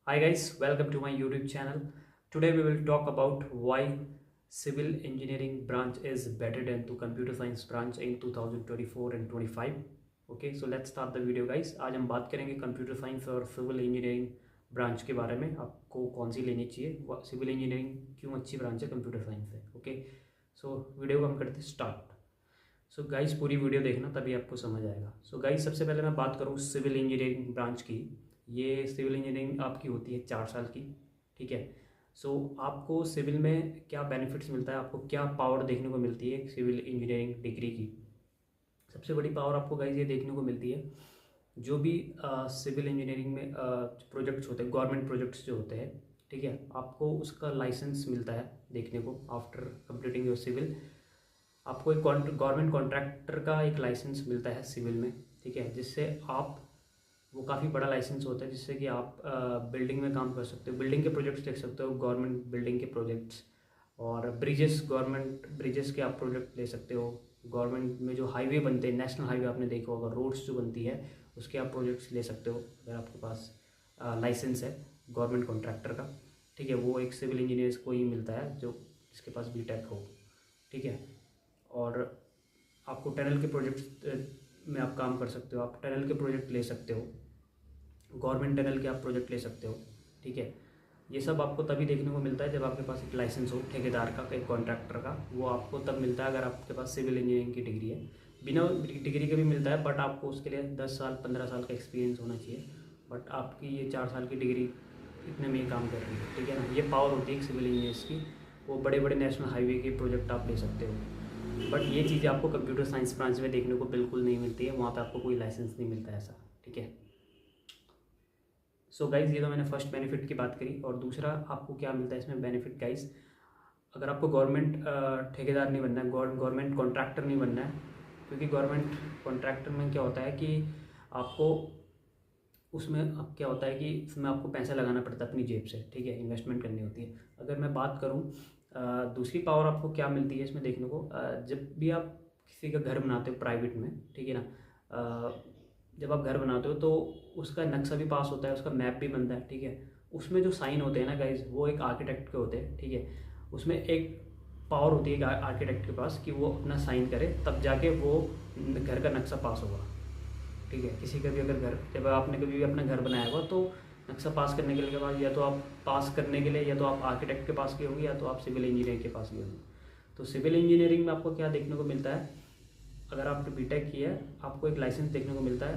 Hi guys, welcome to my YouTube channel. Today we will talk about why civil engineering branch is better than to computer science branch in 2024 and 25. Okay, so let's start the video guys. आज हम बात करेंगे computer science और civil engineering branch के बारे में. आपको कौन सी लेनी चाहिए, सिविल इंजीनियरिंग क्यों अच्छी ब्रांच है कंप्यूटर साइंस से. ओके, सो वीडियो को हम करते स्टार्ट. सो गाइस पूरी वीडियो देखना तभी आपको समझ आएगा. सो गाइस सबसे पहले मैं बात करूँ सिविल इंजीनियरिंग ब्रांच की. ये सिविल इंजीनियरिंग आपकी होती है 4 साल की. ठीक है. सो आपको सिविल में क्या बेनिफिट्स मिलता है, आपको क्या पावर देखने को मिलती है सिविल इंजीनियरिंग डिग्री की. सबसे बड़ी पावर आपको गाइस ये देखने को मिलती है, जो भी सिविल इंजीनियरिंग में प्रोजेक्ट्स होते हैं, गवर्नमेंट प्रोजेक्ट्स जो होते हैं, ठीक है, आपको उसका लाइसेंस मिलता है देखने को आफ्टर कंप्लीटिंग योर सिविल. आपको एक गवर्नमेंट कॉन्ट्रैक्टर का एक लाइसेंस मिलता है सिविल में. ठीक है, जिससे आप, वो काफ़ी बड़ा लाइसेंस होता है जिससे कि आप बिल्डिंग में काम कर सकते हो, बिल्डिंग के प्रोजेक्ट्स देख सकते हो, गवर्नमेंट बिल्डिंग के प्रोजेक्ट्स, और ब्रिजेस, गवर्नमेंट ब्रिजेस के आप प्रोजेक्ट ले सकते हो. गवर्नमेंट में जो हाईवे बनते हैं, नेशनल हाईवे आपने देखा होगा, रोड्स जो बनती है उसके आप प्रोजेक्ट्स ले सकते हो अगर आपके पास लाइसेंस है गवर्नमेंट कॉन्ट्रैक्टर का. ठीक है, वो एक सिविल इंजीनियर्स को ही मिलता है जो जिसके पास बीटेक हो. ठीक है, और आपको टनल के प्रोजेक्ट्स में आप काम कर सकते हो, आप टनल के प्रोजेक्ट ले सकते हो, गवर्नमेंट टनल के आप प्रोजेक्ट ले सकते हो. ठीक है, ये सब आपको तभी देखने को मिलता है जब आपके पास एक लाइसेंस हो ठेकेदार का, एक कॉन्ट्रैक्टर का. वो आपको तब मिलता है अगर आपके पास सिविल इंजीनियरिंग की डिग्री है. बिना डिग्री के भी मिलता है, बट आपको उसके लिए 10 साल 15 साल का एक्सपीरियंस होना चाहिए. बट आपकी ये 4 साल की डिग्री इतने में ही काम कर रही है. ठीक है ना, ये पावर होती है सिविल इंजीनियर्स की. वो बड़े बड़े नेशनल हाईवे के प्रोजेक्ट आप ले सकते हो. बट ये चीज़ें आपको कंप्यूटर साइंस ब्रांच में देखने को बिल्कुल नहीं मिलती है, वहाँ पे आपको कोई लाइसेंस नहीं मिलता है ऐसा. ठीक है. सो गाइज़ ये तो मैंने फर्स्ट बेनिफिट की बात करी. और दूसरा आपको क्या मिलता है इसमें बेनिफिट गाइज़, अगर आपको गवर्नमेंट ठेकेदार नहीं बनना है, गवर्नमेंट कॉन्ट्रैक्टर नहीं बनना है, क्योंकि गवर्नमेंट कॉन्ट्रैक्टर में क्या होता है कि आपको उसमें अब क्या होता है कि उसमें आपको पैसा लगाना पड़ता है अपनी जेब से. ठीक है, इन्वेस्टमेंट करनी होती है. अगर मैं बात करूँ दूसरी पावर आपको क्या मिलती है इसमें देखने को, जब भी आप किसी का घर बनाते हो प्राइवेट में, ठीक है ना, जब आप घर बनाते हो तो उसका नक्शा भी पास होता है, उसका मैप भी बनता है. ठीक है, उसमें जो साइन होते हैं ना गाइज, वो एक आर्किटेक्ट के होते हैं. ठीक है, उसमें एक पावर होती है आर्किटेक्ट के पास कि वो अपना साइन करे तब जाके वो घर का नक्शा पास होगा. ठीक है, किसी का भी अगर घर, जब आपने कभी भी अपना घर बनाया होगा तो नक्शा पास करने के लिए बाद या तो आप पास करने के लिए या तो आप आर्किटेक्ट के पास गए होंगे या तो आप सिविल इंजीनियर के पास गए होंगे. तो सिविल इंजीनियरिंग में आपको क्या देखने को मिलता है, अगर आपने बीटेक किया है आपको एक लाइसेंस देखने को मिलता है.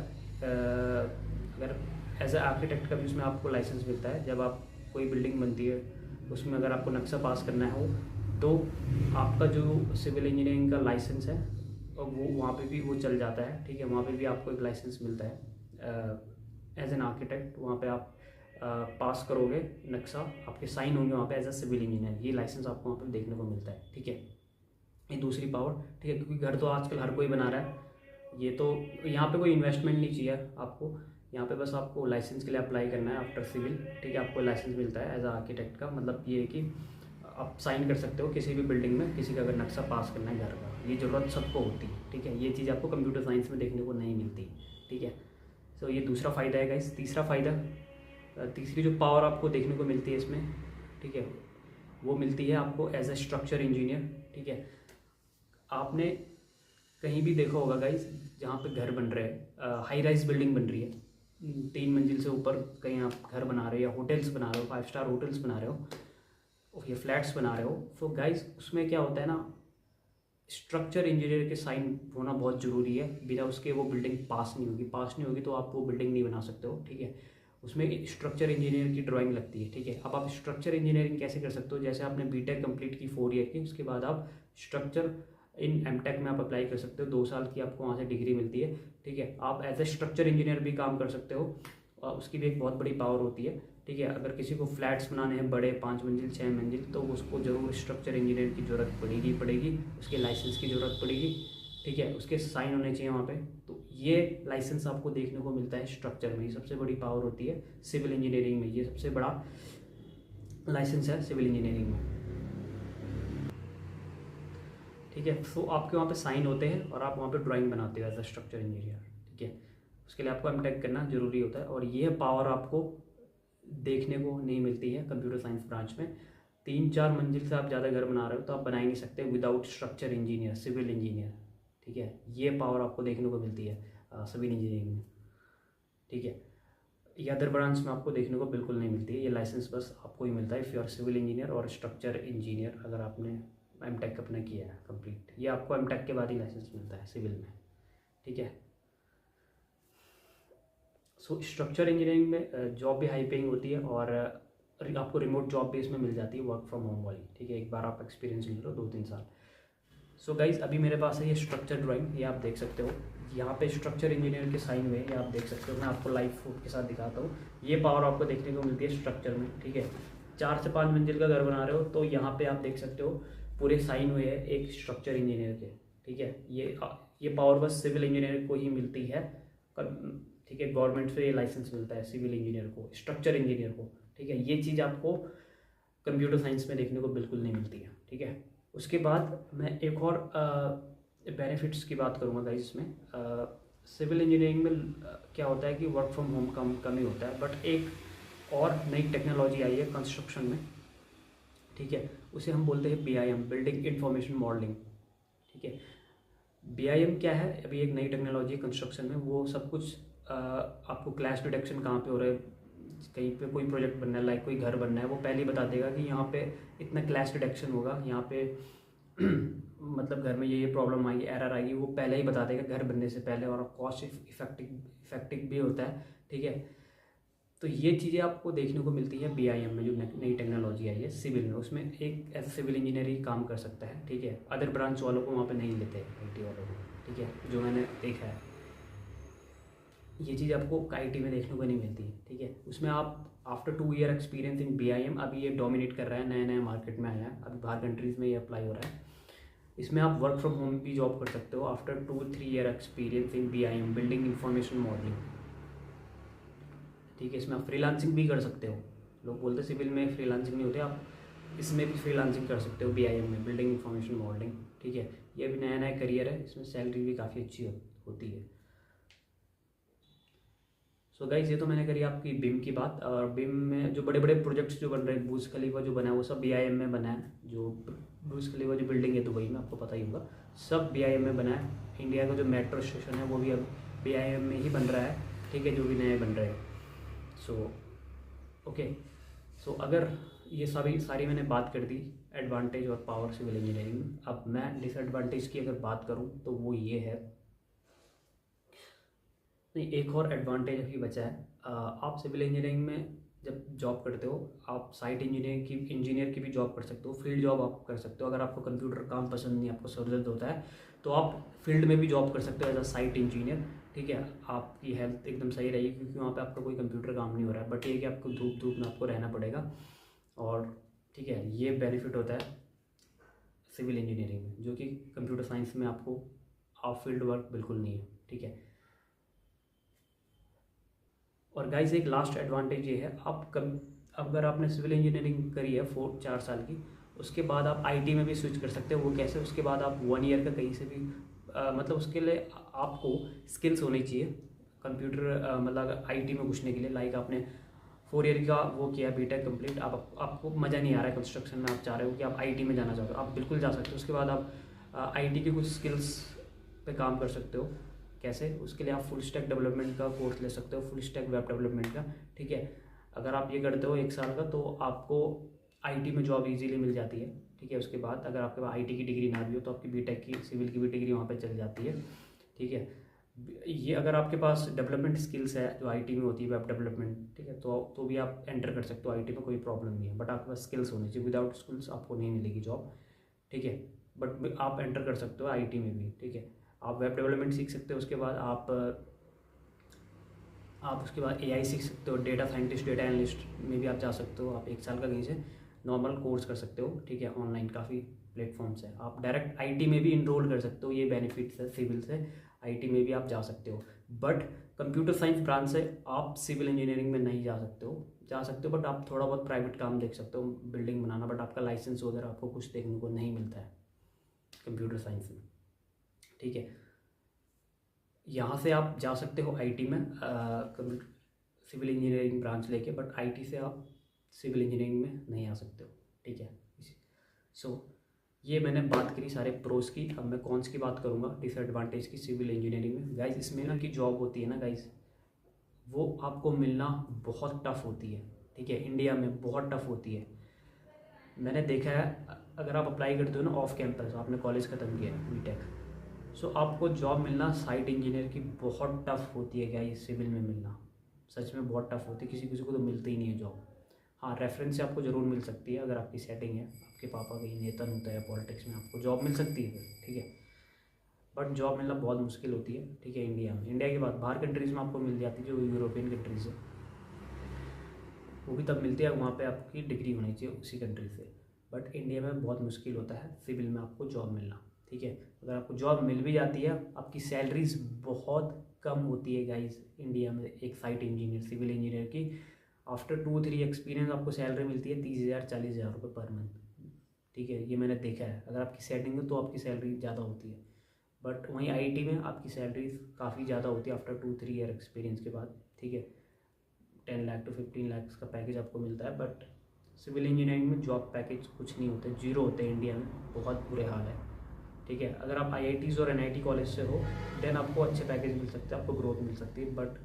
अगर एज ए आर्किटेक्ट का भी उसमें आपको लाइसेंस मिलता है. जब आप कोई बिल्डिंग बनती है उसमें अगर आपको नक्शा पास करना हो तो आपका जो सिविल इंजीनियरिंग का लाइसेंस है और वो वहाँ पे भी वो चल जाता है. ठीक है, वहाँ पे भी आपको एक लाइसेंस मिलता है एज एन आर्किटेक्ट. वहाँ पे आप पास करोगे नक्शा, आपके साइन होंगे वहाँ पे एज अ सिविल इंजीनियर. ये लाइसेंस आपको वहाँ पे देखने को मिलता है. ठीक है, ये दूसरी पावर. ठीक है, क्योंकि घर तो आजकल हर कोई बना रहा है, ये तो यहाँ पे कोई इन्वेस्टमेंट नहीं चाहिए आपको. यहाँ पे बस आपको लाइसेंस के लिए अप्लाई करना है आफ्टर सिविल. ठीक है, आपको लाइसेंस मिलता है एज अ आर्किटेक्ट का. मतलब ये है कि आप साइन कर सकते हो किसी भी बिल्डिंग में, किसी का अगर नक्शा पास करना है घर का. ये ज़रूरत सबको होती है. ठीक है, ये चीज़ आपको कंप्यूटर साइंस में देखने को नहीं मिलती. ठीक है, तो ये दूसरा फ़ायदा है गाइस. तीसरा फ़ायदा, तीसरी जो पावर आपको देखने को मिलती है इसमें, ठीक है, वो मिलती है आपको एज ए स्ट्रक्चर इंजीनियर. ठीक है, आपने कहीं भी देखा होगा गाइस, जहाँ पे घर बन रहे हैं, हाई राइज बिल्डिंग बन रही है, 3 मंजिल से ऊपर कहीं आप घर बना रहे हो या होटल्स बना रहे हो, 5 स्टार होटल्स बना रहे हो या फ्लैट्स बना रहे हो. तो गाइस उसमें क्या होता है ना, स्ट्रक्चर इंजीनियर के साइन होना बहुत ज़रूरी है. बिना उसके वो बिल्डिंग पास नहीं होगी तो आप वो बिल्डिंग नहीं बना सकते हो. ठीक है, उसमें स्ट्रक्चर इंजीनियर की ड्राइंग लगती है. ठीक है, अब आप स्ट्रक्चर इंजीनियरिंग कैसे कर सकते हो, जैसे आपने बीटेक कंप्लीट की 4 ईयर की, उसके बाद आप स्ट्रक्चर इन एमटेक में आप अप्लाई कर सकते हो. 2 साल की आपको वहाँ से डिग्री मिलती है. ठीक है, आप एज ए स्ट्रक्चर इंजीनियर भी काम कर सकते हो. उसकी भी एक बहुत बड़ी पावर होती है. ठीक है, अगर किसी को फ्लैट्स बनाने हैं बड़े 5 मंजिल 6 मंजिल, तो उसको ज़रूर स्ट्रक्चर इंजीनियर की ज़रूरत पड़ेगी, उसके लाइसेंस की ज़रूरत पड़ेगी. ठीक है, उसके साइन होने चाहिए वहाँ पे. तो ये लाइसेंस आपको देखने को मिलता है स्ट्रक्चर में. ये सबसे बड़ी पावर होती है सिविल इंजीनियरिंग में. ये सबसे बड़ा लाइसेंस है सिविल इंजीनियरिंग में. ठीक है, तो आपके वहाँ पे साइन होते हैं और आप वहाँ पे ड्राइंग बनाते हो एज अ स्ट्रक्चर इंजीनियर. ठीक है, उसके लिए आपको एमटेक करना जरूरी होता है. और ये पावर आपको देखने को नहीं मिलती है कंप्यूटर साइंस ब्रांच में। 3-4 मंजिल से आप ज़्यादा घर बना रहे हो तो आप बना ही नहीं सकते without structure engineer, civil engineer, ठीक है। ये पावर आपको देखने को मिलती है सिविल इंजीनियरिंग में, ठीक है। ये अदर ब्रांच में आपको देखने को बिल्कुल नहीं मिलती है। ये लाइसेंस बस आपको ही मिलता है if you are civil engineer और स्ट्रक्चर इंजीनियर, अगर आपने एमटेक अपना किया है कंप्लीट। ये आपको एमटेक के बाद ही लाइसेंस मिलता है सिविल में, ठीक है। सो स्ट्रक्चर इंजीनियरिंग में जॉब भी हाई पेइंग होती है और आपको रिमोट जॉब भी इसमें मिल जाती है, वर्क फ्रॉम होम वाली, ठीक है। एक बार आप एक्सपीरियंस ले लो 2-3 साल। सो गाइज अभी मेरे पास है ये स्ट्रक्चर ड्राइंग, ये आप देख सकते हो। यहाँ पे स्ट्रक्चर इंजीनियर के साइन हुए ये आप देख सकते हो। मैं आपको लाइव फूड के साथ दिखाता हूँ। ये पावर आपको देखने को मिलती है स्ट्रक्चर में, ठीक है। 4 से 5 मंजिल का घर बना रहे हो तो यहाँ पे आप देख सकते हो पूरे साइन हुए हैं एक स्ट्रक्चर इंजीनियर के, ठीक है। ये पावर बस सिविल इंजीनियर को ही मिलती है, ठीक है। गवर्नमेंट से ये लाइसेंस मिलता है सिविल इंजीनियर को, स्ट्रक्चर इंजीनियर को, ठीक है। ये चीज़ आपको कंप्यूटर साइंस में देखने को बिल्कुल नहीं मिलती है, ठीक है। उसके बाद मैं एक और बेनिफिट्स की बात करूँगा गाइस इसमें। सिविल इंजीनियरिंग में क्या होता है कि वर्क फ्रॉम होम कम ही होता है, बट एक और नई टेक्नोलॉजी आई है कंस्ट्रक्शन में, ठीक है। उसे हम बोलते हैं BIM, बिल्डिंग इंफॉर्मेशन मॉडलिंग, ठीक है। BIM क्या है, अभी एक नई टेक्नोलॉजी कंस्ट्रक्शन में। वो सब कुछ आपको क्लैश डिटेक्शन कहाँ पे हो रहा है, कहीं पे कोई प्रोजेक्ट बनना है, लाइक कोई घर बनना है, वो पहले ही बता देगा कि यहाँ पे इतना क्लैश डिटेक्शन होगा, यहाँ पे मतलब घर में ये प्रॉब्लम आएगी, एरर आएगी, वो पहले ही बता देगा घर बनने से पहले, और कॉस्ट इफेक्टिव भी होता है, ठीक है। तो ये चीज़ें आपको देखने को मिलती है BIM में, जो नई टेक्नोलॉजी आई है सिविल में। उसमें एक एज सिविल इंजीनियर ही काम कर सकता है, ठीक है। अदर ब्रांच वालों को वहाँ पे नहीं लेते IT वालों को, ठीक है, जो मैंने देखा है। ये चीज़ आपको IT में देखने को नहीं मिलती है, ठीक है। उसमें आप after 2 year experience in BIM, अभी ये डोमिनेट कर रहा है, नया नया मार्केट में आया है, अभी बाहर कंट्रीज़ में ये अप्लाई हो रहा है। इसमें आप वर्क फ्रॉम होम भी जॉब कर सकते हो after 2-3 year experience in BIM, building information modelling, ठीक है। इसमें आप फ्रीलांसिंग भी कर सकते हो। लोग बोलते सिविल में फ्रीलांसिंग नहीं होती, आप इसमें भी फ्रीलांसिंग कर सकते हो BIM में, बिल्डिंग इंफॉर्मेशन मॉडलिंग, ठीक है। ये भी नया नया करियर है, इसमें सैलरी भी काफ़ी अच्छी होती है। सो गाइस ये तो मैंने करी आपकी BIM की बात। और BIM में जो बड़े बड़े प्रोजेक्ट्स जो बन रहे हैं, बुर्ज खलीफा जो बना है वो सब BIM में बना है। जो बुर्ज खलीफा जो बिल्डिंग है दुबई में, आपको पता ही होगा, सब BIM में बना है। इंडिया का जो मेट्रो स्टेशन है वो भी अब BIM में ही बन रहा है, ठीक है, जो भी नए बन रहे हैं। सो ओके, सो अगर ये सारी मैंने बात कर दी एडवांटेज और पावर सिविल इंजीनियरिंग में। अब मैं डिसएडवांटेज की अगर बात करूँ तो वो ये है, नहीं एक और एडवांटेज अभी बचा है। आप सिविल इंजीनियरिंग में जब जॉब करते हो, आप साइट इंजीनियर की भी जॉब कर सकते हो, फील्ड जॉब आप कर सकते हो। अगर आपको कंप्यूटर काम पसंद नहीं, आपको सर दर्द होता है, तो आप फील्ड में भी जॉब कर सकते हो एज अ साइट इंजीनियर, ठीक है। आपकी हेल्थ एकदम सही रहेगी क्योंकि वहाँ पे आपका कोई कंप्यूटर काम नहीं हो रहा है, बट ये कि आपको धूप में आपको रहना पड़ेगा, और ठीक है, ये बेनिफिट होता है सिविल इंजीनियरिंग में, जो कि कंप्यूटर साइंस में आपको आप फील्ड वर्क बिल्कुल नहीं है, ठीक है। और गाइस एक लास्ट एडवांटेज ये है, अगर आपने सिविल इंजीनियरिंग करी है 4 साल की, उसके बाद आप IT में भी स्विच कर सकते हो। वो कैसे, उसके बाद आप 1 ईयर का कहीं से भी मतलब उसके लिए आपको स्किल्स होनी चाहिए कंप्यूटर मतलब IT में घुसने के लिए। लाइक आपने 4 ईयर का वो किया BTech कंप्लीट, आपको मज़ा नहीं आ रहा है कंस्ट्रक्शन में, आप चाह रहे हो कि आप IT में जाना चाहते हो, आप बिल्कुल जा सकते हो। उसके बाद आप IT के कुछ स्किल्स पे काम कर सकते हो। कैसे, उसके लिए आप फुल स्टैक डेवलपमेंट का कोर्स ले सकते हो, फुल स्टैक वेब डेवलपमेंट का, ठीक है। अगर आप ये करते हो 1 साल का, तो आपको IT में जॉब इजीली मिल जाती है, ठीक है। उसके बाद अगर आपके पास IT की डिग्री ना भी हो तो आपकी BTech की, सिविल की भी डिग्री वहाँ पे चल जाती है, ठीक है। ये अगर आपके पास डेवलपमेंट स्किल्स है जो IT में होती है, वेब डेवलपमेंट, ठीक है, तो भी आप एंटर कर सकते हो IT में, कोई प्रॉब्लम नहीं है। बट आपके पास स्किल्स होनी चाहिए, विदाउट स्किल्स आपको नहीं मिलेगी जॉब, ठीक है। बट आप एंटर कर सकते हो IT में भी, ठीक है। आप वेब डेवलपमेंट सीख सकते हो, उसके बाद आप उसके बाद AI सीख सकते हो, डेटा साइंटिस्ट, डेटा एनालिस्ट में भी आप जा सकते हो। आप 1 साल का कहीं से नॉर्मल कोर्स कर सकते हो, ठीक है। ऑनलाइन काफ़ी प्लेटफॉर्म्स है, आप डायरेक्ट IT में भी इनरोल कर सकते हो। ये बेनिफिट्स है सिविल से, IT में भी आप जा सकते हो। बट कंप्यूटर साइंस ब्रांच से आप सिविल इंजीनियरिंग में नहीं जा सकते हो, बट आप थोड़ा बहुत प्राइवेट काम देख सकते हो, बिल्डिंग बनाना, बट आपका लाइसेंस वगैरह आपको कुछ देखने को नहीं मिलता है कंप्यूटर साइंस में, ठीक है। यहाँ से आप जा सकते हो IT में सिविल इंजीनियरिंग ब्रांच लेके, बट आईटी से आप सिविल इंजीनियरिंग में नहीं आ सकते हो, ठीक है। सो ये मैंने बात करी सारे प्रोस की। अब मैं कॉन्स की बात करूँगा, डिसएडवांटेज की सिविल इंजीनियरिंग में। गाइज इसमें ना की जॉब होती है ना गाइज, वो आपको मिलना बहुत टफ होती है, ठीक है। इंडिया में बहुत टफ होती है। मैंने देखा है अगर आप अप्लाई करते हो ना ऑफ कैंपस, आपने कॉलेज ख़त्म किया है बीटेक, सो आपको जॉब मिलना साइट इंजीनियर की बहुत टफ होती है गाइस, सिविल में मिलना सच में बहुत टफ होती है, किसी किसी को तो मिलती ही नहीं है जॉब। हाँ, रेफरेंस से आपको ज़रूर मिल सकती है, अगर आपकी सेटिंग है, आपके पापा कहीं नेता होता है पॉलिटिक्स में, आपको जॉब मिल सकती है फिर, ठीक है। बट जॉब मिलना बहुत मुश्किल होती है, ठीक है। इंडिया में, इंडिया के बाद बाहर कंट्रीज़ में आपको मिल जाती है, जो यूरोपियन कंट्रीज़ है वो भी तब मिलती है वहाँ पे आपकी डिग्री होनी चाहिए उसी कंट्री से। बट इंडिया में बहुत मुश्किल होता है सिविल में आपको जॉब मिलना, ठीक है। अगर आपको जॉब मिल भी जाती है, आपकी सैलरीज बहुत कम होती है गाइस इंडिया में। एक साइट इंजीनियर, सिविल इंजीनियर की आफ्टर 2-3 एक्सपीरियंस आपको सैलरी मिलती है 30,000 40,000 रुपये पर मंथ, ठीक है। ये मैंने देखा है, अगर आपकी सेटिंग है तो आपकी सैलरी ज़्यादा होती है। बट वहीं आईटी में आपकी सैलरीज काफ़ी ज़्यादा होती है आफ्टर 2-3 ईयर एक्सपीरियंस के बाद, ठीक है। 10 लाख टू 15 लाख का पैकेज आपको मिलता है। बट सिविल इंजीनियरिंग में जॉब पैकेज कुछ नहीं होते, जीरो होते हैं इंडिया में, बहुत बुरे हाल है, ठीक है। अगर आप आईआईटीज़ और एनआईटी कॉलेज से हो देन आपको अच्छे पैकेज मिल सकते हैं, आपको ग्रोथ मिल सकती है। बट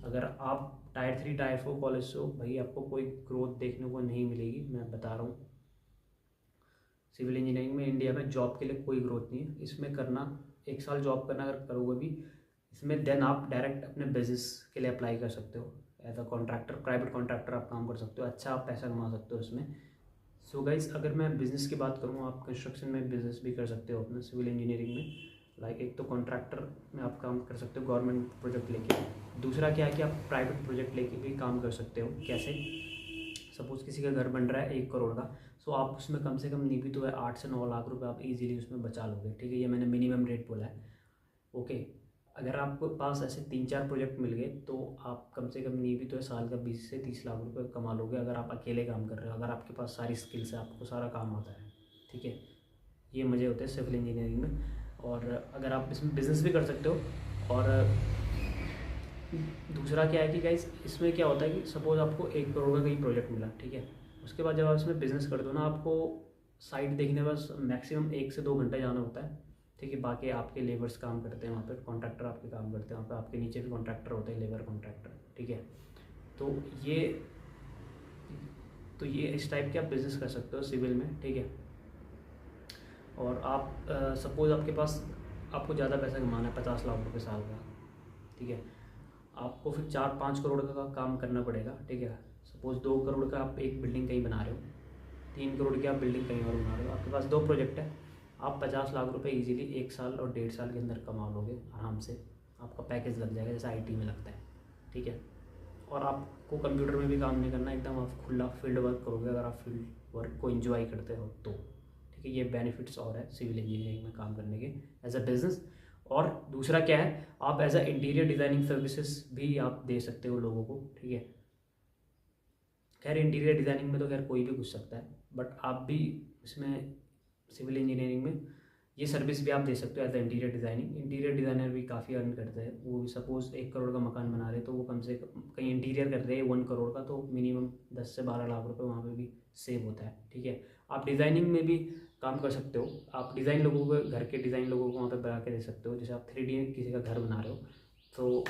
अगर आप टायर 3 टायर 4 कॉलेज से हो, भाई आपको कोई ग्रोथ देखने को नहीं मिलेगी, मैं बता रहा हूँ। सिविल इंजीनियरिंग में इंडिया में जॉब के लिए कोई ग्रोथ नहीं है। इसमें करना 1 साल जॉब करना अगर करोगे भी इसमें, देन आप डायरेक्ट अपने बिजनेस के लिए अप्लाई कर सकते हो। As a contractor, private contractor आप काम कर सकते हो, अच्छा आप पैसा कमा सकते हो इसमें। सो गाइस, अगर मैं बिज़नेस की बात करूँ, आप कंस्ट्रक्शन में बिज़नेस भी कर सकते हो अपना सिविल इंजीनियरिंग में। लाइक एक तो कॉन्ट्रैक्टर में आप काम कर सकते हो गवर्नमेंट प्रोजेक्ट लेके, दूसरा क्या है कि आप प्राइवेट प्रोजेक्ट लेके भी काम कर सकते हो। कैसे? सपोज़ किसी का घर बन रहा है 1 करोड़ का, सो आप उसमें कम से कम नहीं भी तो 8 से 9 लाख रुपए आप इजीली उसमें बचा लोगे, ठीक है। ये मैंने मिनिमम रेट बोला है, ओके। अगर आपके पास ऐसे 3-4 प्रोजेक्ट मिल गए तो आप कम से कम नहीं भी तो साल का 20 से 30 लाख रुपए कमा लोगे, अगर आप अकेले काम कर रहे हो, अगर आपके पास सारी स्किल्स है, आपको सारा काम आता है, ठीक है। ये मज़े होते हैं सिविल इंजीनियरिंग में। और अगर आप इसमें बिज़नेस भी कर सकते हो। और दूसरा क्या है कि गाइस, इसमें क्या होता है कि सपोज़ आपको 1 करोड़ का कहीं प्रोजेक्ट मिला, ठीक है। उसके बाद जब आप इसमें बिज़नेस करते हो ना, आपको साइट देखने बस मैक्सिमम 1 से 2 घंटे जाना होता है, ठीक है। बाकी आपके लेबर्स काम करते हैं वहाँ पे, कॉन्ट्रैक्टर आपके काम करते हैं वहाँ पे, आपके नीचे भी कॉन्ट्रैक्टर होते हैं, लेबर कॉन्ट्रैक्टर, ठीक है। तो ये इस टाइप के आप बिज़नेस कर सकते हो सिविल में, ठीक है। और आप सपोज़ आपके पास, आपको ज़्यादा पैसा कमाना है 50 लाख रुपये साल का, ठीक है। आपको फिर 4-5 करोड़ का काम करना पड़ेगा, ठीक है। सपोज़ 2 करोड़ का आप एक बिल्डिंग कहीं बना रहे हो, 3 करोड़ की आप बिल्डिंग कहीं और बना रहे हो, आपके पास 2 प्रोजेक्ट है, आप 50 लाख रुपए इजीली 1 साल और 1.5 साल के अंदर कमा लोगे आराम से। आपका पैकेज लग जाएगा जैसे आईटी में लगता है, ठीक है। और आपको कंप्यूटर में भी काम नहीं करना, एकदम आप खुला फील्ड वर्क करोगे, अगर आप फील्ड वर्क को एंजॉय करते हो तो, ठीक है। ये बेनिफिट्स और है सिविल इंजीनियरिंग में काम करने के एज अ बिज़नेस। और दूसरा क्या है, आप as a interior designing services भी आप दे सकते हो लोगों को, ठीक है। खैर इंटीरियर डिज़ाइनिंग में तो खैर कोई भी घुस सकता है, बट आप भी इसमें सिविल इंजीनियरिंग में ये सर्विस भी आप दे सकते हो as a interior designing. Interior designer भी काफ़ी अर्न करते हैं, वो भी सपोज़ 1 करोड़ का मकान बना रहे तो वो कम से कम, कहीं इंटीरियर कर रहे हैं 1 करोड़ का, तो मिनिमम 10 से 12 लाख रुपए वहाँ पे भी सेव होता है, ठीक है। आप डिज़ाइनिंग में भी काम कर सकते हो, आप डिज़ाइन लोगों को, घर के डिज़ाइन लोगों को वहाँ पर बना के दे सकते हो। जैसे आप 3D किसी का घर बना रहे हो तो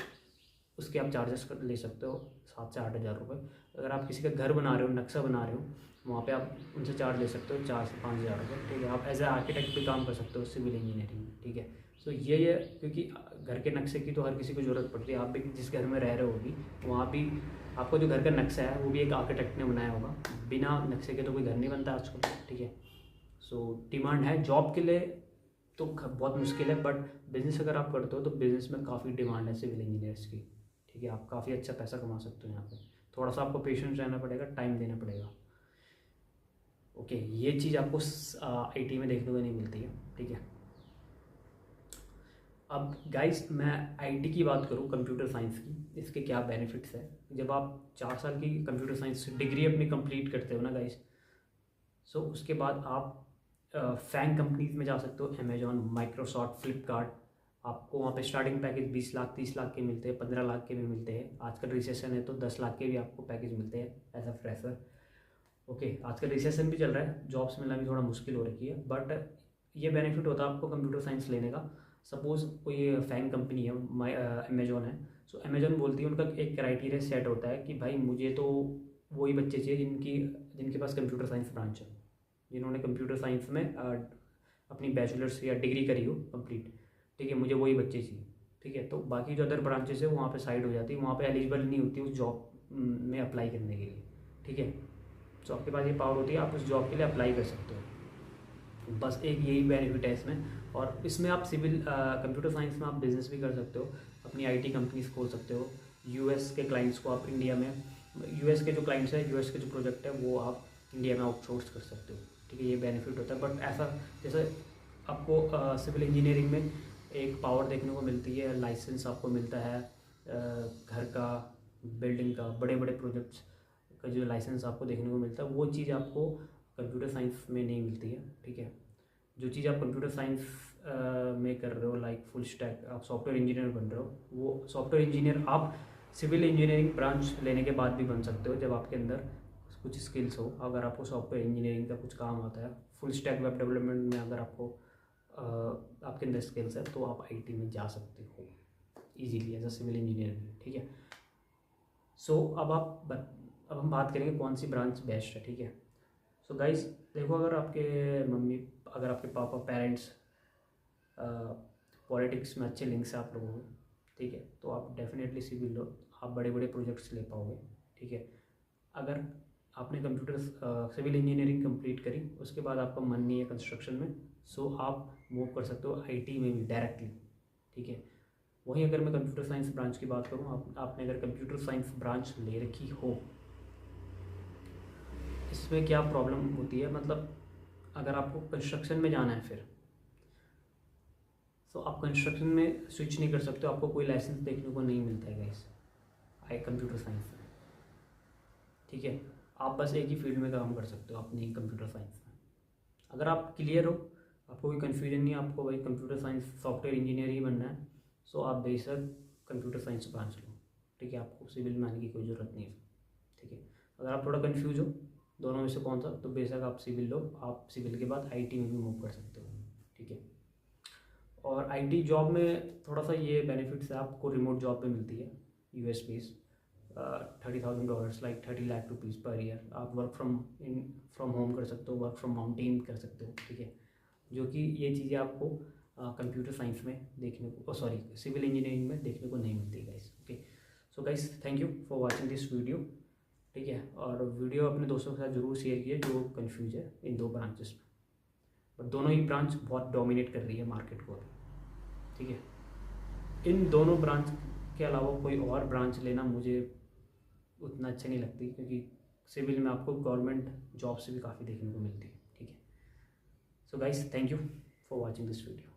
उसके आप चार्जेस ले सकते हो 7 से 8 हज़ार रुपये। अगर आप किसी का घर बना रहे हो, नक्शा बना रहे हो, वहाँ पे आप उनसे चार्ज ले सकते हो 4 से 5 हज़ार रुपये, ठीक है। आप एज ए आर्किटेक्ट भी काम कर सकते हो सिविल इंजीनियरिंग में, ठीक है। सो ये क्योंकि घर के नक्शे की तो हर किसी को ज़रूरत पड़ती है, आप भी जिस घर में रह रहे होगी वहाँ भी आपको जो घर का नक्शा है वो भी एक आर्किटेक्ट ने बनाया होगा, बिना नक्शे के तो कोई घर नहीं बनता आजकल, ठीक है। सो डिमांड है जॉब के लिए तो बहुत मुश्किल है, बट बिज़नेस अगर आप करते हो तो बिज़नेस में काफ़ी डिमांड है सिविल इंजीनियर्स की, ठीक है। आप काफ़ी अच्छा पैसा कमा सकते हो यहाँ पे, थोड़ा सा आपको पेशेंस रहना पड़ेगा, टाइम देना पड़ेगा, ओके। ये चीज़ आपको आईटी में देखने को नहीं मिलती है, ठीक है। अब गाइस, मैं आईटी की बात करूँ, कंप्यूटर साइंस की, इसके क्या बेनिफिट्स है। जब आप 4 साल की कंप्यूटर साइंस डिग्री अपनी कंप्लीट करते हो ना गाइस, सो उसके बाद आप फैंग कंपनीज में जा सकते हो, अमेजॉन, माइक्रोसॉफ्ट, फ्लिपकार्ट, आपको वहाँ पे स्टार्टिंग पैकेज 20 लाख 30 लाख के मिलते हैं, 15 लाख के भी मिलते हैं। आजकल रिसेशन है तो 10 लाख के भी आपको पैकेज मिलते हैं एज अ फ्रेशर। ओके, आजकल रिसेशन भी चल रहा है, जॉब्स मिलना भी थोड़ा मुश्किल हो रखी है, बट ये बेनिफिट होता है आपको कंप्यूटर साइंस लेने का। सपोज कोई फैंग कंपनी है, अमेजोन है, सो अमेजोन बोलती है, उनका एक क्राइटेरिया सेट होता है कि भाई मुझे तो वही बच्चे चाहिए जिनके पास कंप्यूटर साइंस ब्रांच है, जिन्होंने कंप्यूटर साइंस में अपनी बैचलर्स या डिग्री करी हो कंप्लीट, ठीक है, मुझे वही बच्चे चाहिए, ठीक है। तो बाकी जो अदर ब्रांचेस है वहाँ पे साइड हो जाती है, वहाँ पे एलिजिबल नहीं होती उस जॉब में अप्लाई करने के लिए, ठीक है। तो आपके पास ये पावर होती है, आप उस जॉब के लिए अप्लाई कर सकते हो। बस एक यही बेनिफिट है इसमें। और इसमें आप सिविल कंप्यूटर साइंस में आप बिज़नेस भी कर सकते हो, अपनी आईटी कंपनीज खोल सकते हो। यूएस के क्लाइंट्स को आप इंडिया में, यूएस के जो क्लाइंट्स हैं, यूएस के जो प्रोजेक्ट है वो आप इंडिया में आउटसोर्स कर सकते हो, ठीक है। ये बेनिफिट होता है। बट ऐसा जैसे आपको सिविल इंजीनियरिंग में एक पावर देखने को मिलती है, लाइसेंस आपको मिलता है घर का, बिल्डिंग का, बड़े बड़े प्रोजेक्ट्स का जो लाइसेंस आपको देखने को मिलता है, वो चीज़ आपको कंप्यूटर साइंस में नहीं मिलती है, ठीक है। जो चीज़ आप कंप्यूटर साइंस में कर रहे हो, लाइक फुल स्टैक, आप सॉफ्टवेयर इंजीनियर बन रहे हो, वो सॉफ्टवेयर इंजीनियर आप सिविल इंजीनियरिंग ब्रांच लेने के बाद भी बन सकते हो, जब आपके अंदर कुछ स्किल्स हो। अगर आपको सॉफ्टवेयर इंजीनियरिंग का कुछ काम आता है, फुल स्टैक वेब डेवलपमेंट में अगर आपको आपके अंदर स्किल्स है, तो आप आईटी में जा सकते हो easily as a civil engineer, ठीक है। सो अब हम बात करेंगे कौन सी ब्रांच बेस्ट है, ठीक है। सो गाइस देखो, अगर आपके पापा पेरेंट्स पॉलिटिक्स में अच्छे लिंक्स है आप लोगों को, ठीक है, तो आप डेफिनेटली सिविल लो, आप बड़े बड़े प्रोजेक्ट्स ले पाओगे, ठीक है। अगर आपने सिविल इंजीनियरिंग कंप्लीट करी, उसके बाद आपका मन नहीं है कंस्ट्रक्शन में, सो आप मूव कर सकते हो आईटी में भी डायरेक्टली, ठीक है। वहीं अगर मैं कंप्यूटर साइंस ब्रांच की बात करूँ, आपने अगर कंप्यूटर साइंस ब्रांच ले रखी हो, इसमें क्या प्रॉब्लम होती है, मतलब अगर आपको कंस्ट्रक्शन में जाना है फिर, तो आप कंस्ट्रक्शन में स्विच नहीं कर सकते हो, आपको कोई लाइसेंस देखने को नहीं मिलता है गाइस कंप्यूटर साइंस में, ठीक है। आप बस एक ही फील्ड में काम कर सकते हो अपनी कंप्यूटर साइंस में। अगर आप क्लियर हो, आपको कोई कन्फ्यूजन नहीं है, आपको भाई कंप्यूटर साइंस सॉफ्टवेयर इंजीनियर ही बनना है, सो आप बेशक कंप्यूटर साइंस ब्रांच लो, ठीक है, आपको सिविल में आने की कोई ज़रूरत नहीं है, ठीक है। अगर आप थोड़ा कन्फ्यूज हो दोनों में से कौन सा, तो बेशक आप सिविल लो, आप सिविल के बाद आईटी में भी मूव कर सकते हो, ठीक है। और आईटी जॉब में थोड़ा सा ये बेनिफिट्स है, आपको रिमोट जॉब पे मिलती है, US base, $30,000 like 30 lakh rupees per year. आप वर्क फ्रॉम होम कर सकते हो, वर्क फ्रॉम माउंटेन कर सकते हो, ठीक है। जो कि ये चीज़ें आपको कंप्यूटर साइंस में देखने को, सिविल इंजीनियरिंग में देखने को नहीं मिलती guys, okay. So guys thank you for watching this video, ठीक है। और वीडियो अपने दोस्तों के साथ ज़रूर शेयर कीजिए जो कंफ्यूज है इन दो ब्रांचेस में, बट दोनों ही ब्रांच बहुत डोमिनेट कर रही है मार्केट को, ठीक है। इन दोनों ब्रांच के अलावा कोई और ब्रांच लेना मुझे उतना अच्छा नहीं लगती, क्योंकि सिविल में आपको गवर्नमेंट जॉब से भी काफ़ी देखने को मिलती है, ठीक है। So guys thank you for watching this video.